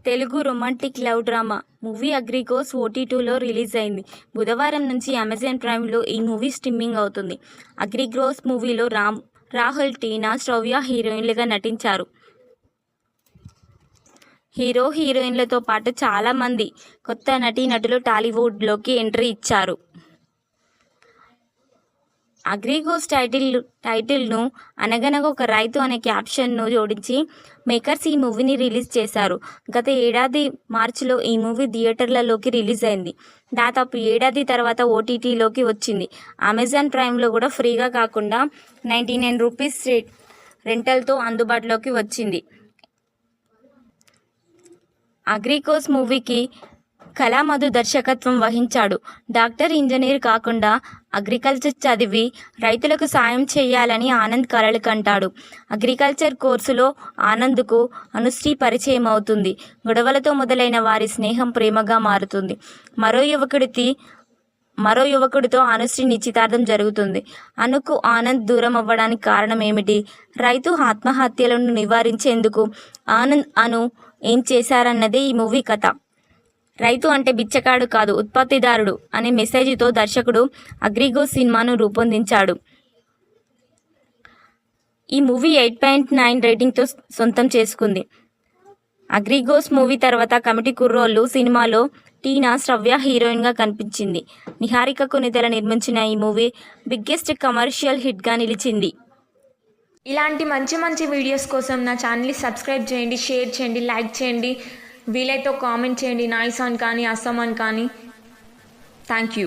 Telugu romantic love drama movie అగ్రిగోస్ ఓటీటీలో release అయింది. బుధవారం నుంచి అమెజాన్ ప్రైమ్లో ఈ మూవీ స్ట్రీమింగ్ అవుతుంది. అగ్రిగోస్ మూవీలో రాహుల్, టీనా, శ్రవ్య హీరోయిన్లుగా నటించారు. హీరో హీరోయిన్లతో పాటు చాలామంది కొత్త నటీనటులు టాలీవుడ్లోకి ఎంట్రీ ఇచ్చారు. అగ్రిగోస్ టైటిల్ను అనగనగా ఒక రైతు అనే క్యాప్షన్ను జోడించి మేకర్స్ ఈ మూవీని రిలీజ్ చేశారు. గత ఏడాది మార్చిలో ఈ మూవీ థియేటర్లలోకి రిలీజ్ అయింది. దాదాపు ఏడాది తర్వాత ఓటీటీలోకి వచ్చింది. అమెజాన్ ప్రైమ్లో కూడా ఫ్రీగా కాకుండా ₹99 రెంటల్తో అందుబాటులోకి వచ్చింది. అగ్రిగోస్ మూవీకి కళామధు దర్శకత్వం వహించాడు. డాక్టర్, ఇంజనీర్ కాకుండా అగ్రికల్చర్ చదివి రైతులకు సాయం చేయాలని ఆనంద్ కలలు కంటాడు. అగ్రికల్చర్ కోర్సులో ఆనంద్కు అనుశ్రీ పరిచయం అవుతుంది. గొడవలతో మొదలైన వారి స్నేహం ప్రేమగా మారుతుంది. మరో యువకుడితో అనుశ్రీ నిశ్చితార్థం జరుగుతుంది. అనుకు ఆనంద్ దూరం అవ్వడానికి కారణం ఏమిటి? రైతు ఆత్మహత్యలను నివారించేందుకు అను ఏం చేశారన్నదే ఈ మూవీ కథ. రైతు అంటే బిచ్చగాడు కాదు, ఉత్పత్తిదారుడు అనే మెసేజ్తో దర్శకుడు అగ్రిగోస్ సినిమాను రూపొందించాడు. ఈ మూవీ 8.9 రేటింగ్తో సొంతం చేసుకుంది. అగ్రిగోస్ మూవీ తర్వాత కమిటీ కుర్రోళ్ళు సినిమాలో టీనా, శ్రవ్య హీరోయిన్గా కనిపించింది. నిహారిక కొనిదెల నిర్మించిన ఈ మూవీ బిగ్గెస్ట్ కమర్షియల్ హిట్గా నిలిచింది. ఇలాంటి మంచి వీడియోస్ కోసం నా ఛానల్ని సబ్స్క్రైబ్ చేయండి, షేర్ చేయండి, లైక్ చేయండి. వీలైతే కామెంట్ చేయండి, నైస్ అని కానీ అస్సాం అని కానీ. Thank you.